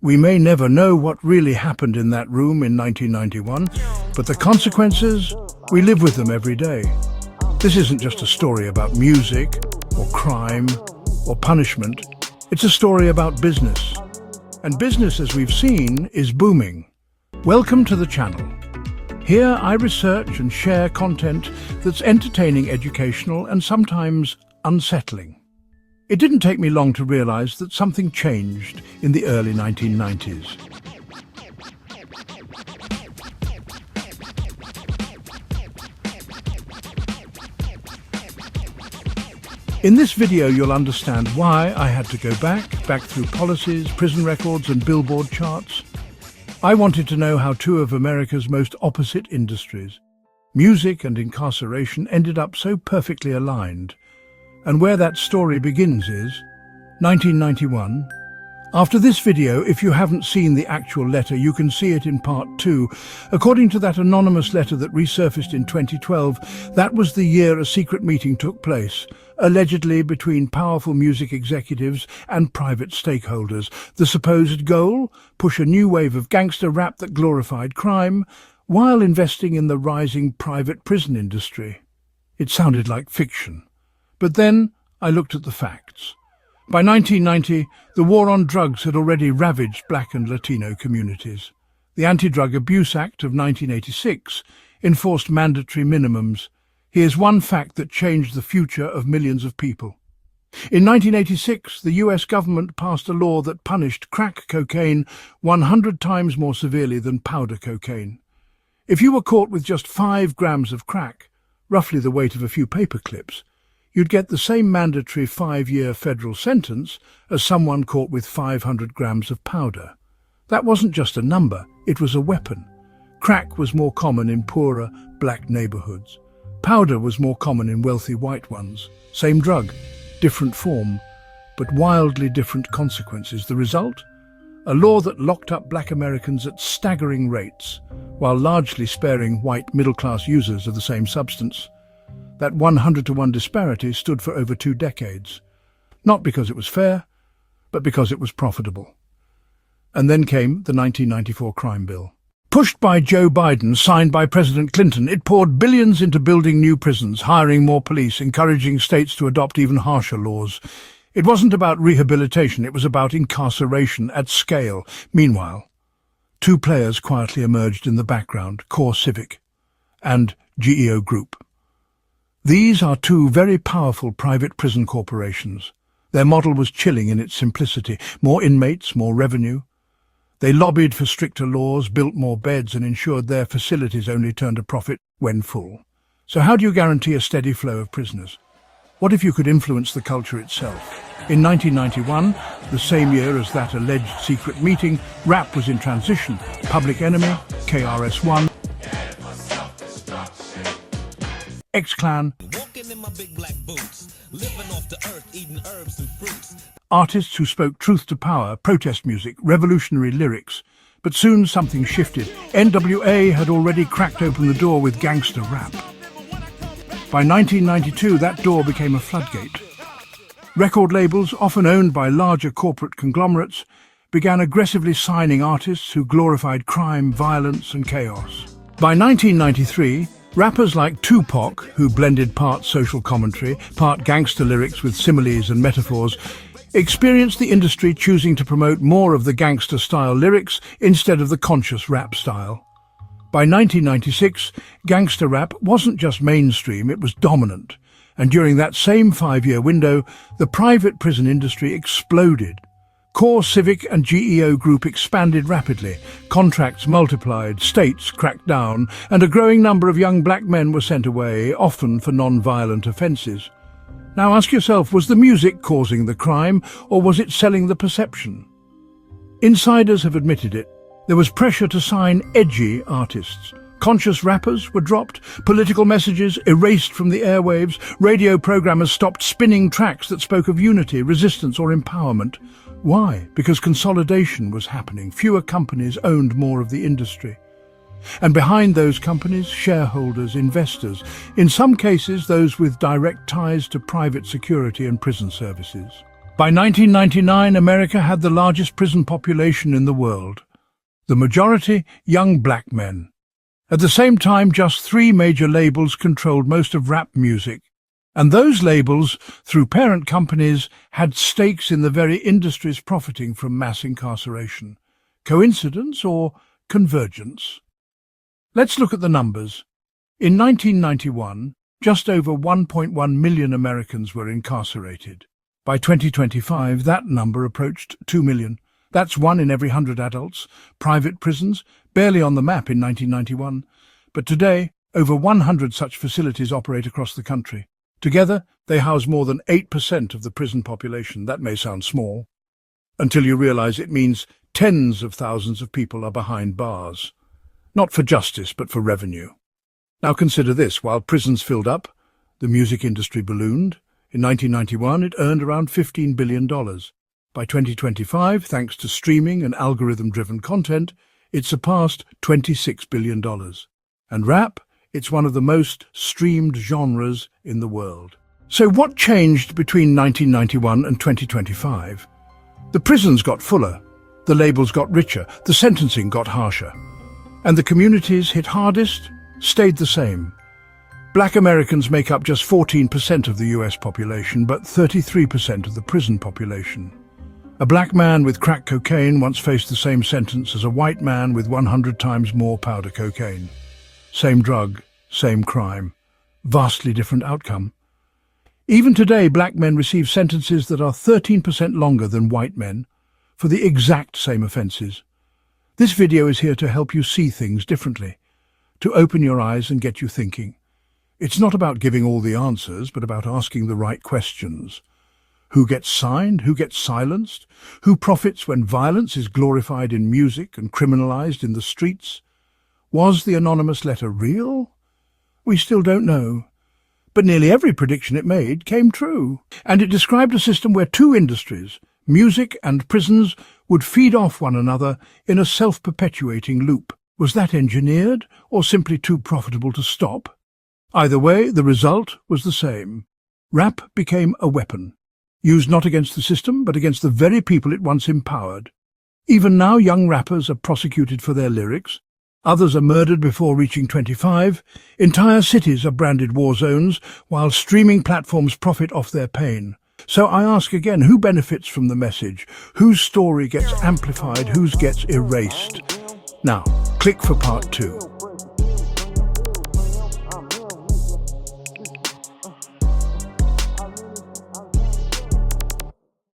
We may never know what really happened in that room in 1991, but the consequences, we live with them every day. This isn't just a story about music, or crime, or punishment. It's a story about business. And business, as we've seen, is booming. Welcome to the channel. Here I research and share content that's entertaining, educational, and sometimes unsettling. It didn't take me long to realize that something changed in the early 1990s. In this video, you'll understand why I had to go back through policies, prison records, and billboard charts. I wanted to know how two of America's most opposite industries, music and incarceration, ended up so perfectly aligned. And where that story begins is 1991. After this video, if you haven't seen the actual letter, you can see it in part 2. According to that anonymous letter that resurfaced in 2012, that was the year a secret meeting took place, allegedly between powerful music executives and private stakeholders. The supposed goal? Push a new wave of gangster rap that glorified crime, while investing in the rising private prison industry. It sounded like fiction. But then I looked at the facts. By 1990, the war on drugs had already ravaged Black and Latino communities. The Anti-Drug Abuse Act of 1986 enforced mandatory minimums. Here's one fact that changed the future of millions of people. In 1986, the US government passed a law that punished crack cocaine 100 times more severely than powder cocaine. If you were caught with just 5 grams of crack, roughly the weight of a few paper clips, you'd get the same mandatory 5-year federal sentence as someone caught with 500 grams of powder. That wasn't just a number, it was a weapon. Crack was more common in poorer black neighborhoods. Powder was more common in wealthy white ones. Same drug, different form, but wildly different consequences. The result? A law that locked up black Americans at staggering rates, while largely sparing white middle-class users of the same substance. That 100-to-1 disparity stood for over 2 decades, not because it was fair, but because it was profitable. And then came the 1994 crime bill. Pushed by Joe Biden, signed by President Clinton, it poured billions into building new prisons, hiring more police, encouraging states to adopt even harsher laws. It wasn't about rehabilitation, it was about incarceration at scale. Meanwhile, 2 players quietly emerged in the background, CoreCivic and GEO Group. These are 2 very powerful private prison corporations. Their model was chilling in its simplicity. More inmates, more revenue. They lobbied for stricter laws, built more beds, and ensured their facilities only turned a profit when full. So how do you guarantee a steady flow of prisoners? What if you could influence the culture itself? In 1991, the same year as that alleged secret meeting, rap was in transition. Public Enemy, KRS-One, X-Clan, walking in my big black boots, living off the earth, eating herbs and fruits. Artists who spoke truth to power, protest music, revolutionary lyrics. But soon something shifted. N.W.A. had already cracked open the door with gangster rap. By 1992, that door became a floodgate. Record labels, often owned by larger corporate conglomerates, began aggressively signing artists who glorified crime, violence, and chaos. By 1993, rappers like Tupac, who blended part social commentary, part gangster lyrics with similes and metaphors, experienced the industry choosing to promote more of the gangster-style lyrics instead of the conscious rap style. By 1996, gangster rap wasn't just mainstream, it was dominant. And during that same 5-year window, the private prison industry exploded. CoreCivic and GEO Group expanded rapidly, contracts multiplied, states cracked down, and a growing number of young black men were sent away, often for non-violent offences. Now ask yourself, was the music causing the crime, or was it selling the perception? Insiders have admitted it. There was pressure to sign edgy artists. Conscious rappers were dropped, political messages erased from the airwaves, radio programmers stopped spinning tracks that spoke of unity, resistance, or empowerment. Why? Because consolidation was happening. Fewer companies owned more of the industry. And behind those companies, shareholders, investors, in some cases those with direct ties to private security and prison services. By 1999, America had the largest prison population in the world, the majority young black men. At the same time, just 3 major labels controlled most of rap music, and those labels, through parent companies, had stakes in the very industries profiting from mass incarceration. Coincidence or convergence? Let's look at the numbers. In 1991, just over 1.1 million Americans were incarcerated. By 2025, that number approached 2 million. That's 1 in every 100 adults. Private prisons, barely on the map in 1991. But today, over 100 such facilities operate across the country. Together, they house more than 8% of the prison population. That may sound small, until you realize it means tens of thousands of people are behind bars. Not for justice, but for revenue. Now consider this. While prisons filled up, the music industry ballooned. In 1991, it earned around $15 billion. By 2025, thanks to streaming and algorithm-driven content, it surpassed $26 billion. And rap, it's one of the most streamed genres in the world. So what changed between 1991 and 2025? The prisons got fuller, the labels got richer, the sentencing got harsher. And the communities hit hardest stayed the same. Black Americans make up just 14% of the US population, but 33% of the prison population. A black man with crack cocaine once faced the same sentence as a white man with 100 times more powder cocaine. Same drug, same crime. Vastly different outcome. Even today, black men receive sentences that are 13% longer than white men for the exact same offences. This video is here to help you see things differently, to open your eyes and get you thinking. It's not about giving all the answers, but about asking the right questions. Who gets signed? Who gets silenced? Who profits when violence is glorified in music and criminalized in the streets? Was the anonymous letter real? We still don't know. But nearly every prediction it made came true. And it described a system where 2 industries, music and prisons, would feed off one another in a self-perpetuating loop. Was that engineered, or simply too profitable to stop? Either way, the result was the same. Rap became a weapon, used not against the system, but against the very people it once empowered. Even now, young rappers are prosecuted for their lyrics. Others are murdered before reaching 25. Entire cities are branded war zones, while streaming platforms profit off their pain. So I ask again, who benefits from the message? Whose story gets amplified? Whose gets erased? Now, click for part 2.